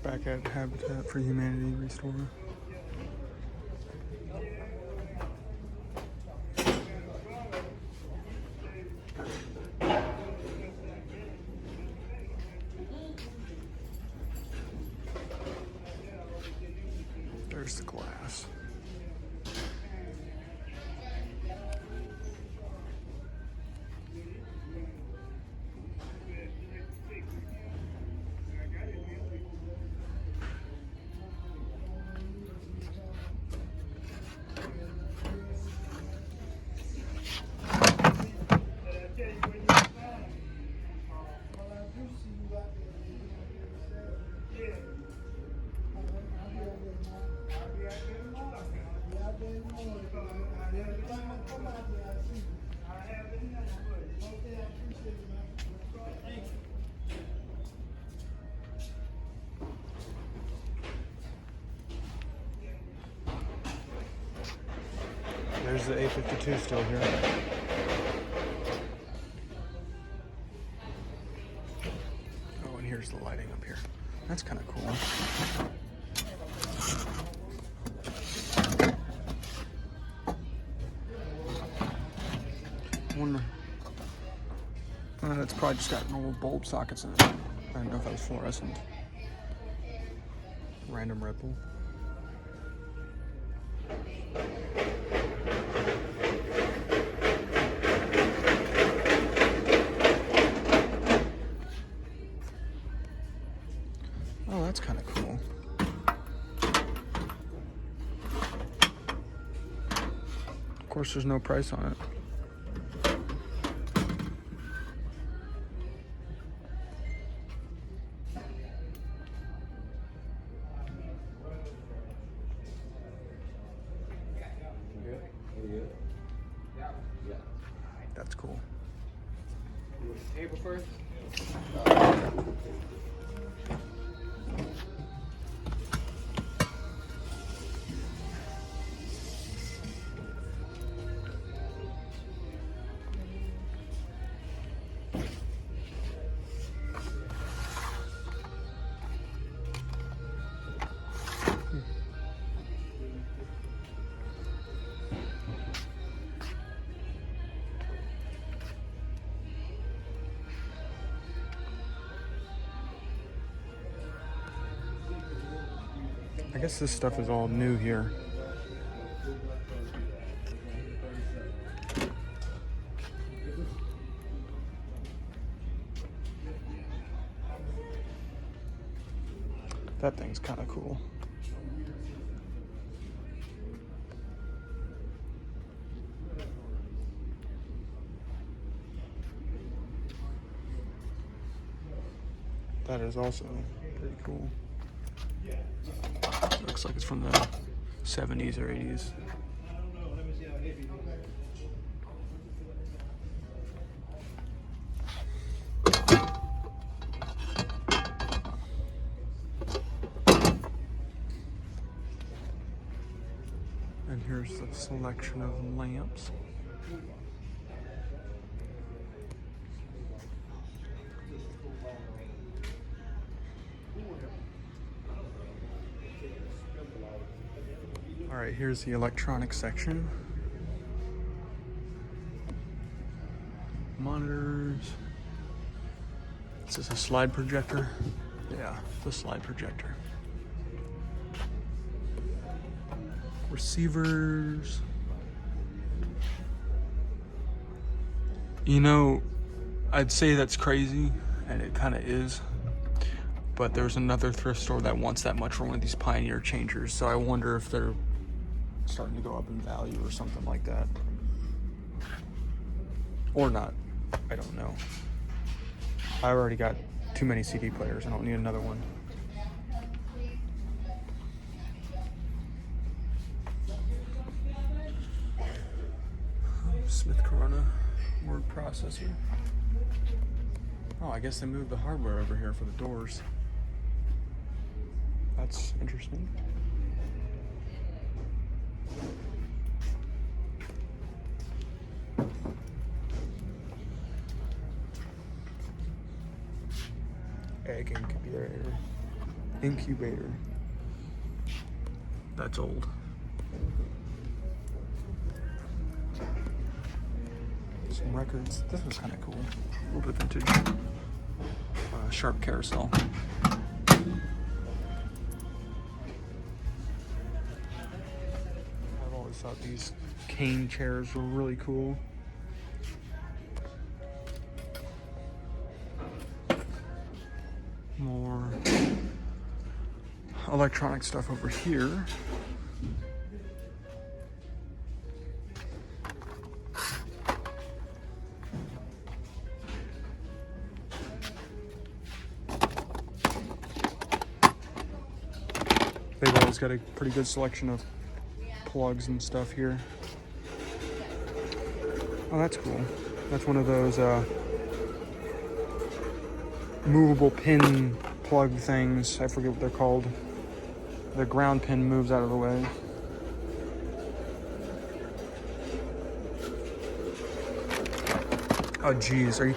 Back at Habitat for Humanity ReStore. There's the glass. There's the A52 still here. Oh, and here's the lighting up here. That's kind of cool. I wonder. That's probably just got normal bulb sockets in it. I didn't know if that was fluorescent. Random Red Bull. Oh, that's kind of cool. Of course, there's no price on it. That's cool. Table first. I guess this stuff is all new here. That thing's kind of cool. That is also pretty cool. Looks like it's from the 70s or 80s. And here's the selection of lamps. All right, here's the electronics section. Monitors. Is this a slide projector? Yeah, the slide projector. Receivers. You know, I'd say that's crazy, and it kind of is. But there's another thrift store that wants that much for one of these Pioneer changers, so I wonder if they're starting to go up in value or something like that. Or not. I don't know. I already got too many CD players. I don't need another one. Smith Corona word processor. Oh, I guess they moved the hardware over here for the doors. That's interesting. Egg incubator. incubator. That's old. Some records. This was kind of cool. A little bit vintage. Sharp carousel. I've always thought these cane chairs were really cool. More electronic stuff over here. They've always got a pretty good selection of plugs and stuff here. Oh, that's cool. That's one of those movable pin plug things. I forget what they're called. The ground pin moves out of the way. Oh, geez. Are you...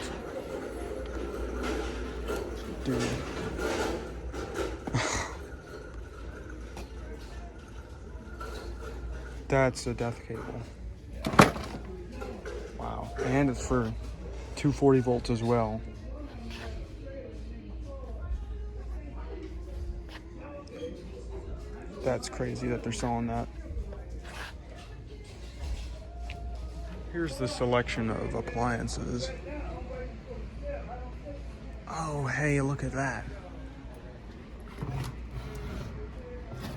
Dude. That's a death cable. Wow. And it's for 240 volts as well. That's crazy that they're selling that. Here's the selection of appliances. Oh, hey, look at that.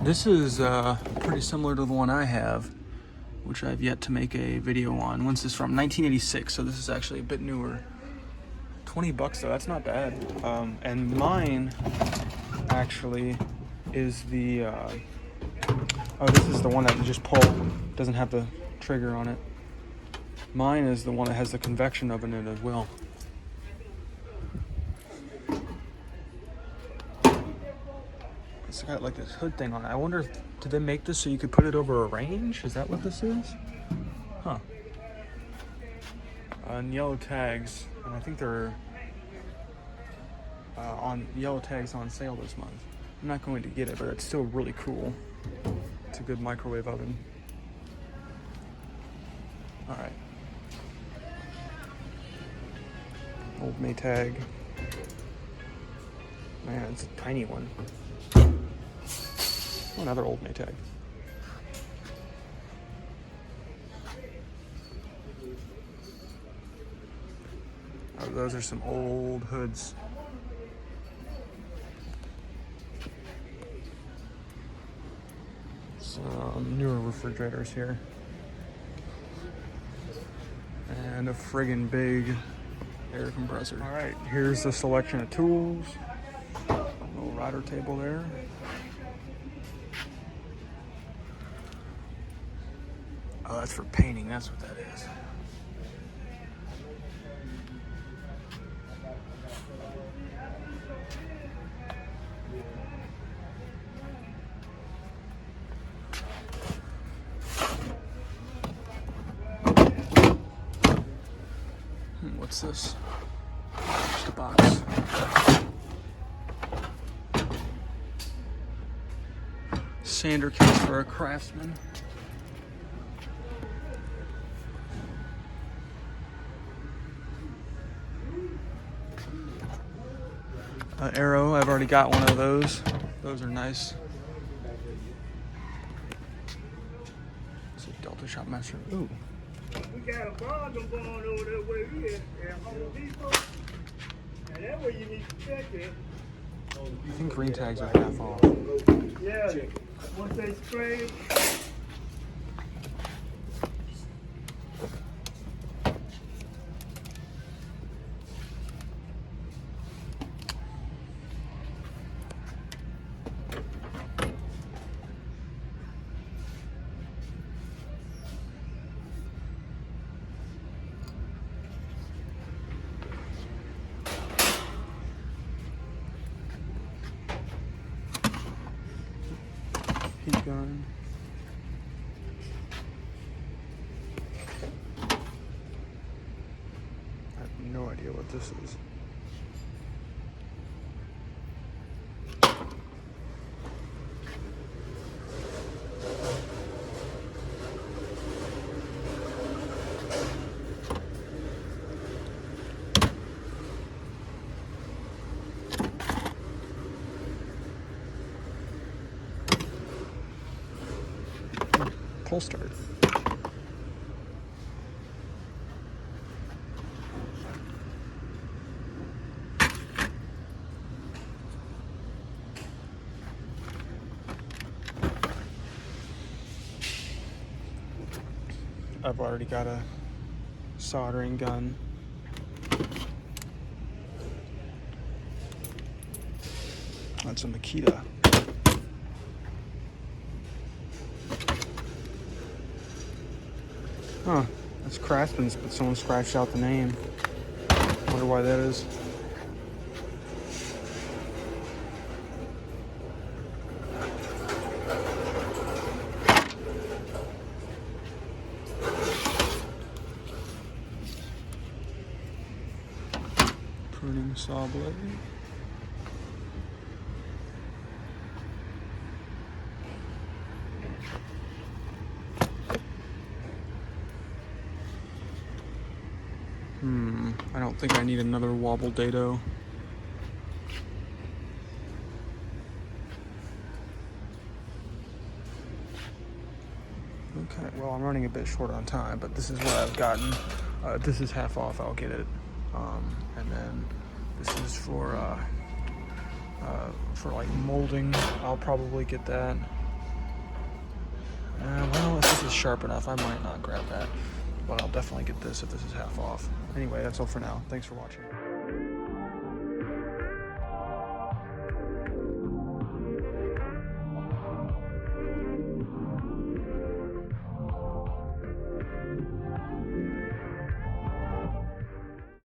This is pretty similar to the one I have, which I've yet to make a video on. When's this from? 1986, so this is actually a bit newer. 20 bucks though, that's not bad. And mine actually is the, oh, this is the one that you just pull, doesn't have the trigger on it. Mine is the one that has the convection oven in it as well. It's got like this hood thing on it. I wonder if, did they make this so you could put it over a range? Is that what this is? Huh. And yellow tags, and I think they're on yellow tags on sale this month. I'm not going to get it, but it's still really cool. It's a good microwave oven. All right. Old Maytag. Man, it's a tiny one. Another old Maytag. Oh, those are some old hoods. Some newer refrigerators here. And a friggin' big air compressor. All right, here's the selection of tools. Little router table there. Oh, that's for painting, that's what that is. What's this? Just a box. Sander case for a craftsman. Arrow, I've already got one of those. Those are nice. It's a Delta Shop Master. Ooh. We got a bargain going over there where we at Home Depot. And that's where you need to check it. I think green tags are half off. Yeah, once they spray. Heat gun. I have no idea what this is. pull start. I've already got a soldering gun. That's a Makita. Huh, that's Craftsman's, but someone scratched out the name. Wonder why that is. Pruning saw blade. I don't think I need another wobble dado. Okay, well, I'm running a bit short on time, but this is what I've gotten. This is half off, I'll get it. And then this is for like molding. I'll probably get that. Well, if this is sharp enough, I might not grab that. But I'll definitely get this if this is half off. Anyway, that's all for now. Thanks for watching.